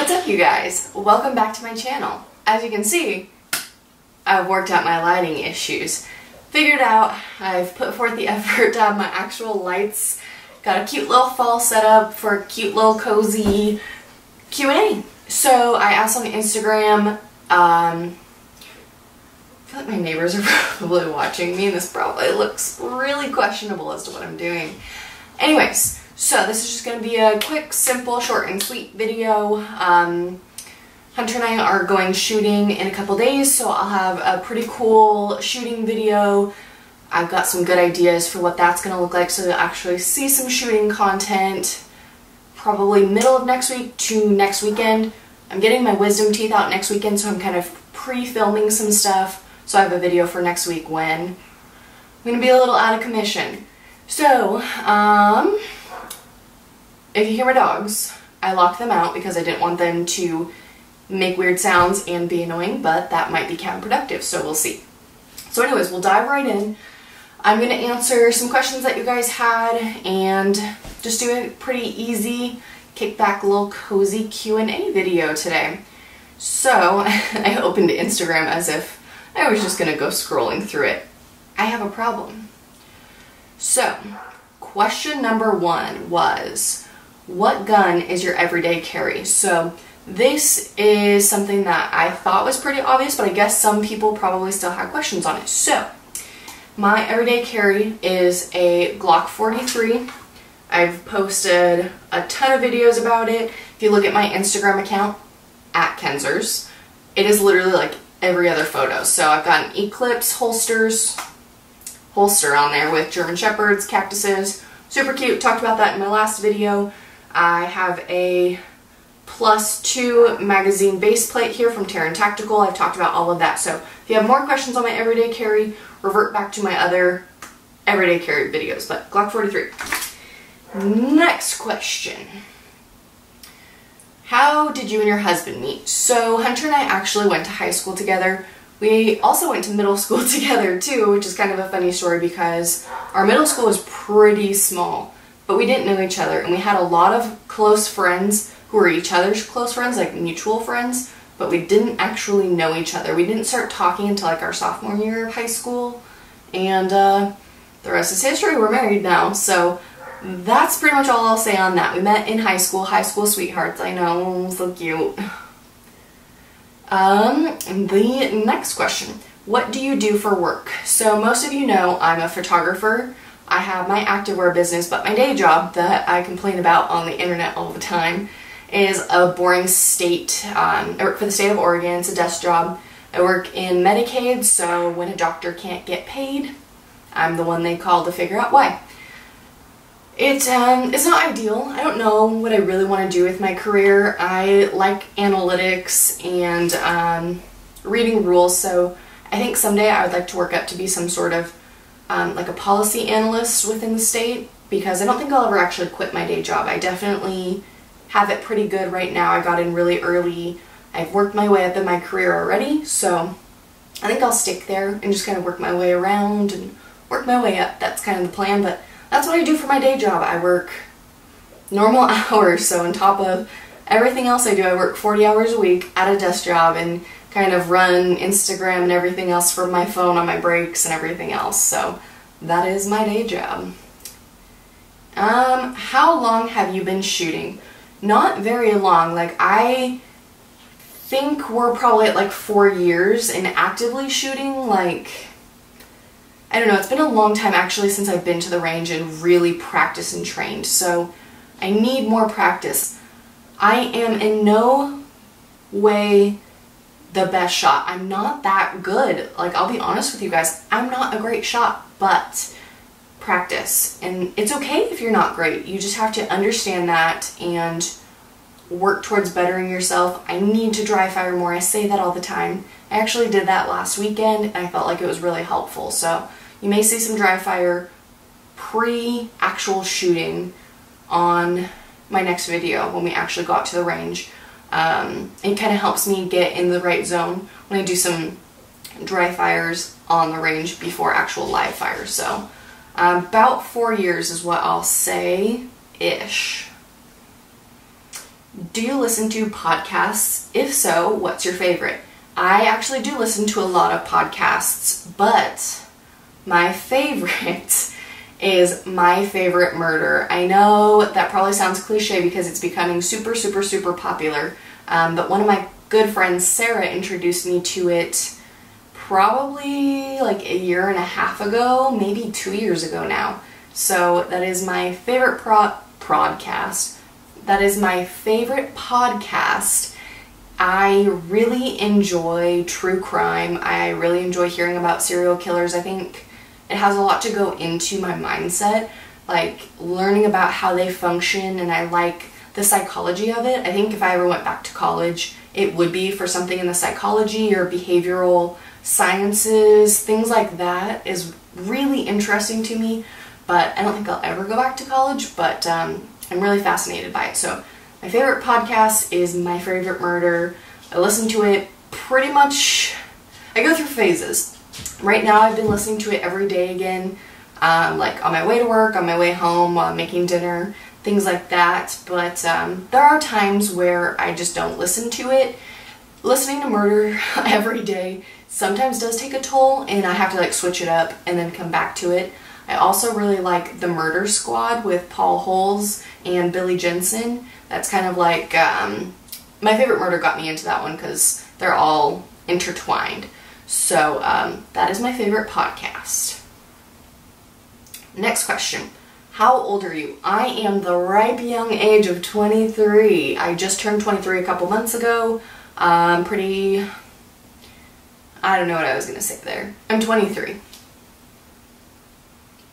What's up, you guys? Welcome back to my channel. As you can see, I've worked out my lighting issues. Figured out, I've put forth the effort to have my actual lights. Got a cute little fall setup for a cute little cozy Q&A. So I asked on Instagram, I feel like my neighbors are probably watching me and this probably looks really questionable as to what I'm doing. Anyways, so this is just going to be a quick, simple, short and sweet video. Hunter and I are going shooting in a couple days, so I'll have a pretty cool shooting video. I've got some good ideas for what that's going to look like, so you'll actually see some shooting content probably middle of next week to next weekend. I'm getting my wisdom teeth out next weekend, so I'm kind of pre-filming some stuff, so I have a video for next week when I'm going to be a little out of commission. So, if you hear my dogs, I locked them out because I didn't want them to make weird sounds and be annoying, but that might be counterproductive, so we'll see. So anyways, we'll dive right in. I'm going to answer some questions that you guys had and just do a pretty easy, kickback, little cozy Q&A video today. So, I opened Instagram as if I was just going to go scrolling through it. I have a problem. So, question number 1 was, what gun is your everyday carry? So this is something that I thought was pretty obvious, but I guess some people probably still have questions on it. So my everyday carry is a Glock 43. I've posted a ton of videos about it. If you look at my Instagram account, @Kenzers, it is literally like every other photo. So I've got an Eclipse holster on there with German Shepherds, cactuses. Super cute, talked about that in my last video. I have a +2 magazine base plate here from Terran Tactical. I've talked about all of that. So if you have more questions on my everyday carry, revert back to my other everyday carry videos. But Glock 43. Next question. How did you and your husband meet? So Hunter and I actually went to high school together. We also went to middle school together too, which is kind of a funny story because our middle school was pretty small. But we didn't know each other, and we had a lot of close friends who were each other's close friends, like mutual friends, but we didn't actually know each other. We didn't start talking until like our sophomore year of high school, and the rest is history. We're married now, so that's pretty much all I'll say on that. We met in high school sweethearts, I know, so cute. The next question, what do you do for work? So most of you know I'm a photographer. I have my activewear business, but my day job that I complain about on the internet all the time is a boring state. I work for the state of Oregon. It's a desk job. I work in Medicaid, so when a doctor can't get paid, I'm the one they call to figure out why. It's not ideal. I don't know what I really want to do with my career. I like analytics and reading rules, so I think someday I would like to work up to be some sort of like a policy analyst within the state, because I don't think I'll ever actually quit my day job. I definitely have it pretty good right now. I got in really early. I've worked my way up in my career already, so I think I'll stick there and just kind of work my way around and work my way up. That's kind of the plan, but that's what I do for my day job. I work normal hours, so on top of everything else I do, I work 40 hours a week at a desk job and kind of run Instagram and everything else from my phone on my breaks and everything else. So that is my day job. How long have you been shooting? Not very long. Like, I think we're probably at like 4 years in actively shooting. Like, I don't know, it's been a long time actually since I've been to the range and really practiced and trained. So I need more practice. I am in no way the best shot. I'm not that good. Like, I'll be honest with you guys, I'm not a great shot, but practice. And it's okay if you're not great. You just have to understand that and work towards bettering yourself. I need to dry fire more. I say that all the time. I actually did that last weekend and I felt like it was really helpful. So you may see some dry fire pre-actual shooting on my next video when we actually got to the range. It kind of helps me get in the right zone when I do some dry fires on the range before actual live fires. So about 4 years is what I'll say-ish. Do you listen to podcasts? If so, what's your favorite? I actually do listen to a lot of podcasts, but my favorite is My Favorite Murder. I know that probably sounds cliche because it's becoming super, super, super popular, but one of my good friends, Sarah, introduced me to it probably like a year and a half ago, maybe 2 years ago now. So that is my favorite podcast. That is my favorite podcast. I really enjoy true crime. I really enjoy hearing about serial killers. I think it has a lot to go into my mindset, like learning about how they function, and I like the psychology of it. I think if I ever went back to college, it would be for something in the psychology or behavioral sciences. Things like that is really interesting to me, but I don't think I'll ever go back to college, but I'm really fascinated by it. So my favorite podcast is My Favorite Murder. I listen to it pretty much, I go through phases. Right now I've been listening to it every day again, like on my way to work, on my way home, while I'm making dinner, things like that. But there are times where I just don't listen to it. Listening to murder every day sometimes does take a toll, and I have to like switch it up and then come back to it. I also really like The Murder Squad with Paul Holes and Billy Jensen. That's kind of like, My Favorite Murder got me into that one because they're all intertwined. So that is my favorite podcast. Next question. How old are you? I am the ripe young age of 23. I just turned 23 a couple months ago. I don't know what I was going to say there. I'm 23.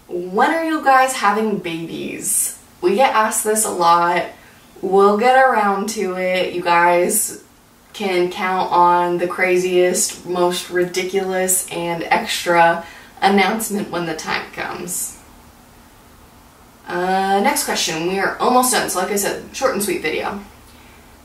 When are you guys having babies? We get asked this a lot. We'll get around to it. You guys can count on the craziest, most ridiculous, and extra announcement when the time comes. Next question. We are almost done. So like I said, short and sweet video.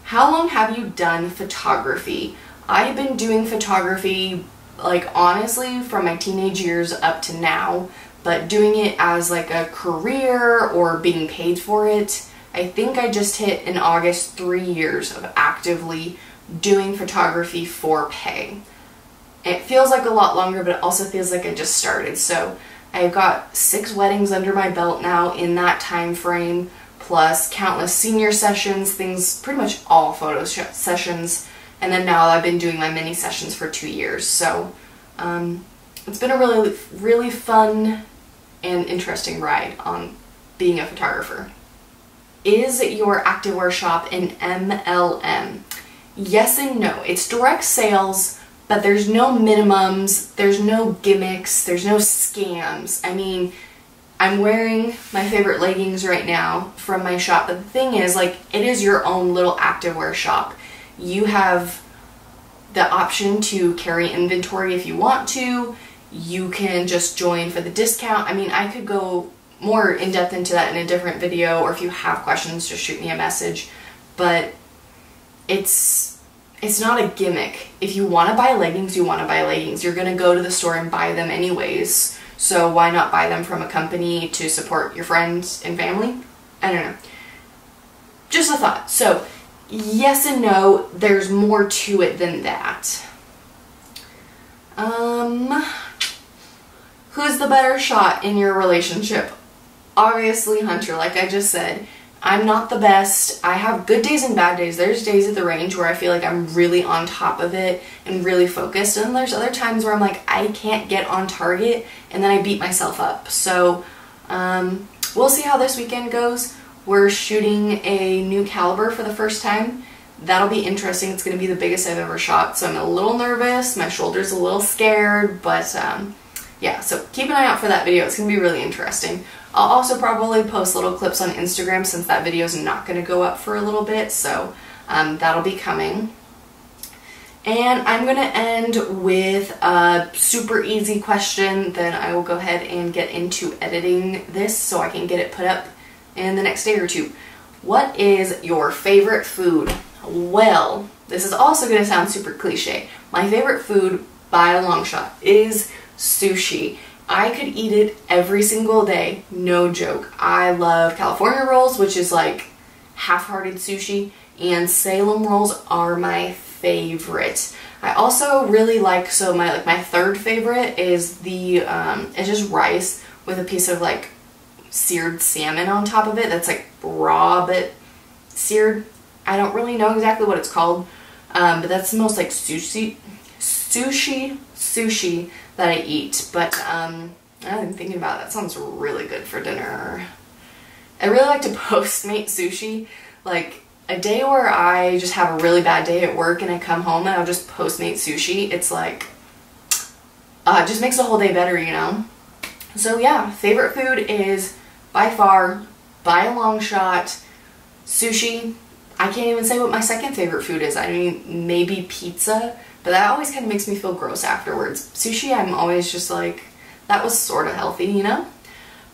How long have you done photography? I've been doing photography, like honestly, from my teenage years up to now, but doing it as like a career or being paid for it, I think I just hit in August 3 years of actively doing photography for pay. It feels like a lot longer, but it also feels like I just started. So I've got 6 weddings under my belt now in that time frame, plus countless senior sessions, things, pretty much all photo sessions, and then now I've been doing my mini sessions for 2 years. So it's been a really, really fun and interesting ride on being a photographer. Is your activewear shop an MLM? Yes and no. It's direct sales, but there's no minimums, there's no gimmicks, there's no scams. I mean, I'm wearing my favorite leggings right now from my shop, but the thing is, like, it is your own little activewear shop. You have the option to carry inventory if you want to. You can just join for the discount. I mean, I could go more in depth into that in a different video, or if you have questions, just shoot me a message. But it's not a gimmick. If you want to buy leggings, you want to buy leggings. You're going to go to the store and buy them anyways. So why not buy them from a company to support your friends and family? I don't know. Just a thought. So yes and no, there's more to it than that. Who's the better shot in your relationship? Obviously Hunter, like I just said. I'm not the best. I have good days and bad days. There's days at the range where I feel like I'm really on top of it and really focused, and there's other times where I'm like, I can't get on target, and then I beat myself up. So we'll see how this weekend goes. We're shooting a new caliber for the first time. That'll be interesting. It's going to be the biggest I've ever shot, so I'm a little nervous. My shoulder's a little scared, but yeah, so keep an eye out for that video. It's going to be really interesting. I'll also probably post little clips on Instagram since that video is not going to go up for a little bit, so that'll be coming. And I'm going to end with a super easy question, then I will go ahead and get into editing this so I can get it put up in the next day or two. What is your favorite food? Well, this is also going to sound super cliche. My favorite food, by a long shot, is sushi. I could eat it every single day, no joke. I love California rolls, which is like half-hearted sushi, and Salem rolls are my favorite. I also really like, so my third favorite is the, it's just rice with a piece of like seared salmon on top of it that's like raw but seared. I don't really know exactly what it's called, but that's the most like sushi that I eat. But I'm thinking about it. That sounds really good for dinner. I really like to Postmate sushi, like a day where I just have a really bad day at work and I come home and I'll just Postmate sushi. It's like, it just makes the whole day better, you know? So yeah, favorite food is by far, by a long shot, sushi. I can't even say what my second favorite food is. I mean, maybe pizza, but that always kind of makes me feel gross afterwards. Sushi, I'm always just like, that was sort of healthy, you know?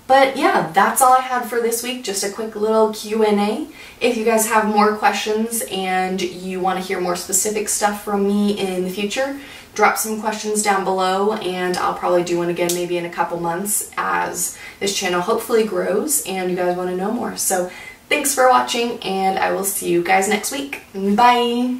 But yeah, that's all I had for this week. Just a quick little Q&A. If you guys have more questions and you want to hear more specific stuff from me in the future, drop some questions down below and I'll probably do one again maybe in a couple months as this channel hopefully grows and you guys want to know more. So thanks for watching and I will see you guys next week. Bye!